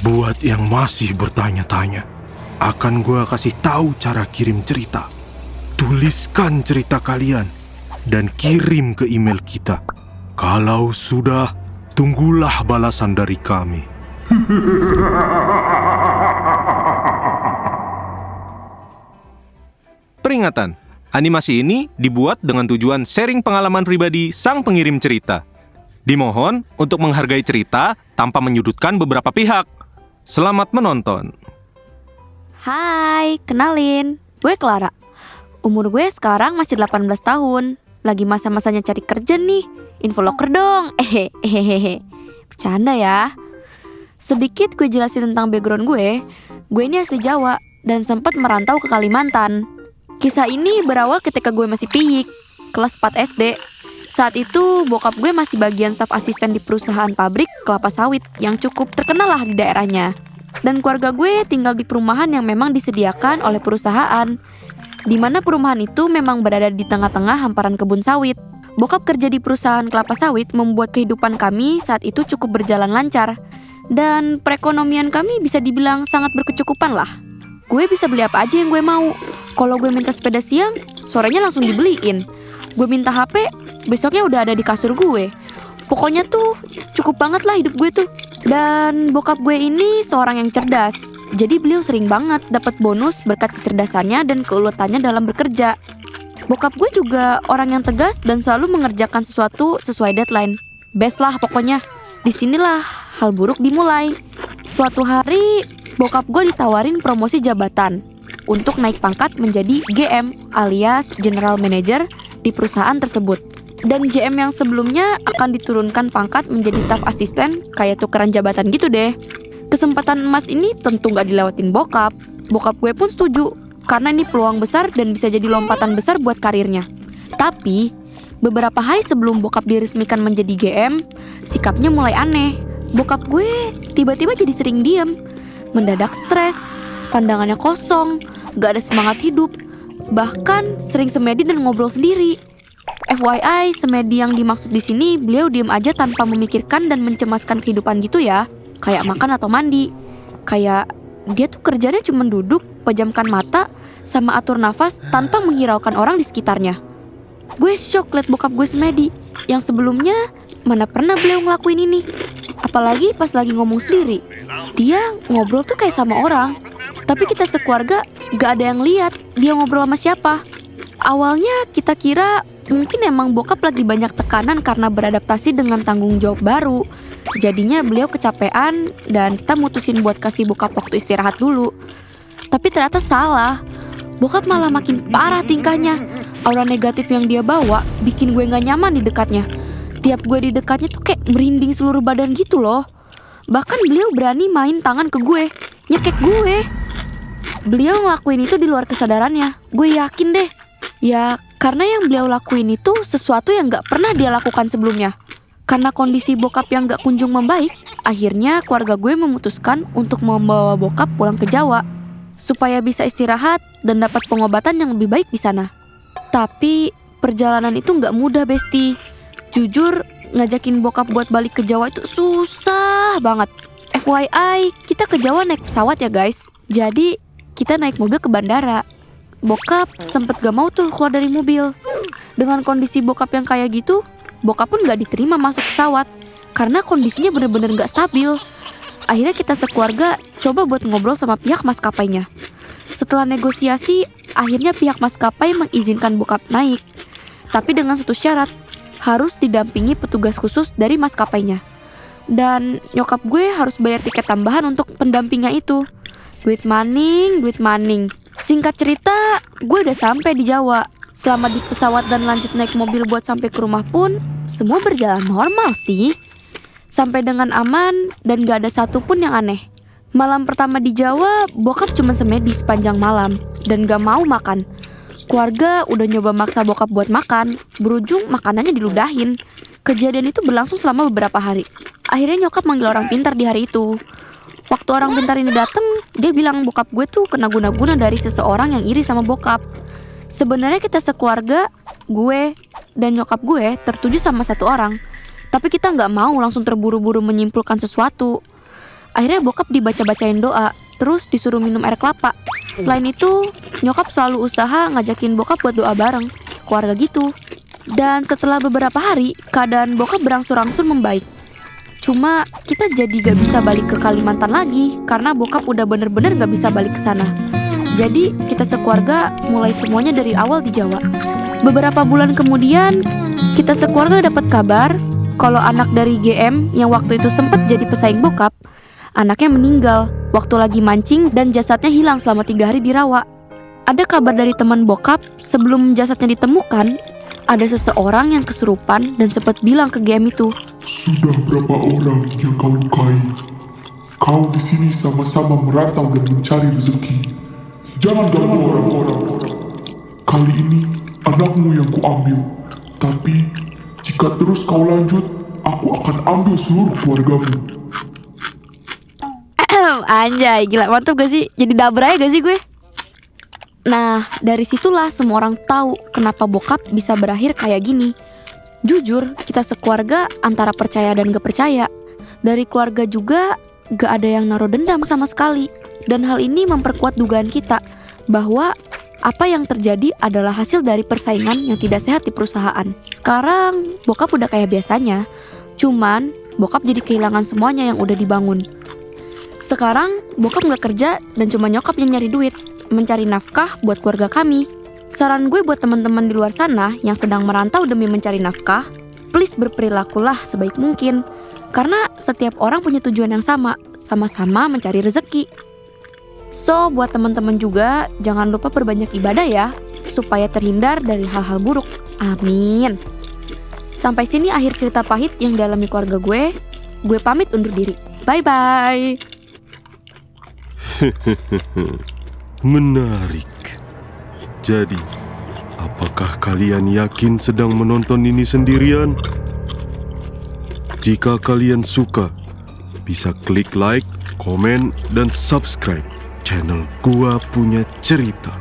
Buat yang masih bertanya-tanya, akan gue kasih tahu cara kirim cerita. Tuliskan cerita kalian dan kirim ke email kita. Kalau sudah, tunggulah balasan dari kami. Peringatan, animasi ini dibuat dengan tujuan sharing pengalaman pribadi sang pengirim cerita. Dimohon untuk menghargai cerita tanpa menyudutkan beberapa pihak. Selamat menonton. Hai, kenalin. Gue Clara. Umur gue sekarang masih 18 tahun. Lagi masa-masanya cari kerja nih. Info loker dong. Bercanda ya. Sedikit gue jelasin tentang background gue. Gue ini asli Jawa dan sempat merantau ke Kalimantan. Kisah ini berawal ketika gue masih piyik, kelas 4 SD. Saat itu bokap gue masih bagian staf asisten di perusahaan pabrik kelapa sawit yang cukup terkenal lah di daerahnya. Dan keluarga gue tinggal di perumahan yang memang disediakan oleh perusahaan, di mana perumahan itu memang berada di tengah-tengah hamparan kebun sawit. Bokap kerja di perusahaan kelapa sawit membuat kehidupan kami saat itu cukup berjalan lancar. Dan perekonomian kami bisa dibilang sangat berkecukupan lah. Gue bisa beli apa aja yang gue mau. Kalau gue minta sepeda siang, sorenya langsung dibeliin. Gue minta HP, besoknya udah ada di kasur gue. Pokoknya tuh cukup banget lah hidup gue tuh. Dan bokap gue ini seorang yang cerdas. Jadi beliau sering banget dapat bonus berkat kecerdasannya dan keuletannya dalam bekerja. Bokap gue juga orang yang tegas dan selalu mengerjakan sesuatu sesuai deadline. Best lah pokoknya. Disinilah hal buruk dimulai. Suatu hari bokap gue ditawarin promosi jabatan untuk naik pangkat menjadi GM alias General Manager di perusahaan tersebut. Dan GM yang sebelumnya akan diturunkan pangkat menjadi staf asisten, kayak tukeran jabatan gitu deh. Kesempatan emas ini tentu gak dilewatin bokap. Bokap gue pun setuju, karena ini peluang besar dan bisa jadi lompatan besar buat karirnya. Tapi, beberapa hari sebelum bokap diresmikan menjadi GM, sikapnya mulai aneh. Bokap gue tiba-tiba jadi sering diem, mendadak stres, pandangannya kosong, gak ada semangat hidup. Bahkan sering semedi dan ngobrol sendiri. FYI, semedi yang dimaksud di sini beliau diem aja tanpa memikirkan dan mencemaskan kehidupan gitu ya. Kayak makan atau mandi. Kayak dia tuh kerjanya cuma duduk, pejamkan mata, sama atur nafas tanpa menghiraukan orang di sekitarnya. Gue shock liat bokap gue semedi, yang sebelumnya mana pernah beliau ngelakuin ini. Apalagi pas lagi ngomong sendiri. Dia ngobrol tuh kayak sama orang. Tapi kita sekeluarga gak ada yang lihat dia ngobrol sama siapa. Awalnya kita kira mungkin emang bokap lagi banyak tekanan karena beradaptasi dengan tanggung jawab baru. Jadinya beliau kecapean dan kita mutusin buat kasih bokap waktu istirahat dulu. Tapi ternyata salah. Bokap malah makin parah tingkahnya. Aura negatif yang dia bawa bikin gue gak nyaman di dekatnya. Tiap gue di dekatnya tuh kayak merinding seluruh badan gitu loh. Bahkan beliau berani main tangan ke gue, nyekek gue. Beliau ngelakuin itu di luar kesadarannya. Gue yakin deh. Ya, karena yang beliau lakuin itu sesuatu yang gak pernah dia lakukan sebelumnya. Karena kondisi bokap yang gak kunjung membaik, akhirnya keluarga gue memutuskan untuk membawa bokap pulang ke Jawa supaya bisa istirahat dan dapat pengobatan yang lebih baik di sana. Tapi perjalanan itu gak mudah, Besti. Jujur, ngajakin bokap buat balik ke Jawa itu susah banget. FYI, kita ke Jawa naik pesawat ya guys. Jadi, kita naik mobil ke bandara. Bokap sempet gak mau tuh keluar dari mobil. Dengan kondisi bokap yang kayak gitu, bokap pun gak diterima masuk pesawat karena kondisinya bener-bener gak stabil. Akhirnya kita sekeluarga coba buat ngobrol sama pihak maskapainya. Setelah negosiasi, akhirnya pihak maskapai mengizinkan bokap naik. Tapi dengan satu syarat, harus didampingi petugas khusus dari maskapainya. Dan nyokap gue harus bayar tiket tambahan untuk pendampingnya itu. Duit maning. Singkat cerita, gue udah sampai di Jawa. Selama di pesawat dan lanjut naik mobil buat sampai ke rumah pun, semua berjalan normal sih. Sampai dengan aman dan gak ada satupun yang aneh. Malam pertama di Jawa, bokap cuma semedi sepanjang malam dan gak mau makan. Keluarga udah nyoba maksa bokap buat makan, berujung makanannya diludahin. Kejadian itu berlangsung selama beberapa hari. Akhirnya nyokap manggil orang pintar di hari itu. Waktu orang pintar ini datang, dia bilang bokap gue tuh kena guna-guna dari seseorang yang iri sama bokap. Sebenarnya kita sekeluarga, gue dan nyokap gue tertuju sama satu orang. Tapi kita nggak mau langsung terburu-buru menyimpulkan sesuatu. Akhirnya bokap dibaca-bacain doa, terus disuruh minum air kelapa. Selain itu, nyokap selalu usaha ngajakin bokap buat doa bareng, keluarga gitu. Dan setelah beberapa hari, keadaan bokap berangsur-angsur membaik. Cuma kita jadi gak bisa balik ke Kalimantan lagi, karena bokap udah bener-bener gak bisa balik ke sana. Jadi kita sekeluarga mulai semuanya dari awal di Jawa. Beberapa bulan kemudian, kita sekeluarga dapat kabar kalau anak dari GM yang waktu itu sempat jadi pesaing bokap, anaknya meninggal waktu lagi mancing dan jasadnya hilang selama 3 hari di rawa. Ada kabar dari teman bokap, sebelum jasadnya ditemukan, ada seseorang yang kesurupan dan sempat bilang ke GM itu, Sudah berapa orang yang kau lukai? Kau di sini sama-sama merantau dan mencari rezeki. Jangan ganggu orang-orang. Kali ini anakmu yang kuambil. Tapi jika terus kau lanjut, aku akan ambil seluruh keluargamu. Anjay, gila, mantap gak sih? Jadi dabra ya gak sih gue? Nah, dari situlah semua orang tahu kenapa bokap bisa berakhir kayak gini. Jujur, kita sekeluarga antara percaya dan gak percaya. Dari keluarga juga gak ada yang naruh dendam sama sekali. Dan hal ini memperkuat dugaan kita bahwa apa yang terjadi adalah hasil dari persaingan yang tidak sehat di perusahaan. Sekarang bokap udah kayak biasanya, cuman bokap jadi kehilangan semuanya yang udah dibangun. Sekarang bokap gak kerja dan cuma nyokap yang nyari duit, mencari nafkah buat keluarga kami. Saran gue buat teman-teman di luar sana yang sedang merantau demi mencari nafkah, please berperilakulah sebaik mungkin. Karena setiap orang punya tujuan yang sama-sama mencari rezeki. So, buat teman-teman juga, jangan lupa perbanyak ibadah ya, supaya terhindar dari hal-hal buruk. Amin. Sampai sini akhir cerita pahit yang dialami keluarga gue. Gue pamit undur diri. Bye-bye. Menarik. Jadi, apakah kalian yakin sedang menonton ini sendirian? Jika kalian suka, bisa klik like, komen, dan subscribe channel Gua Punya Cerita.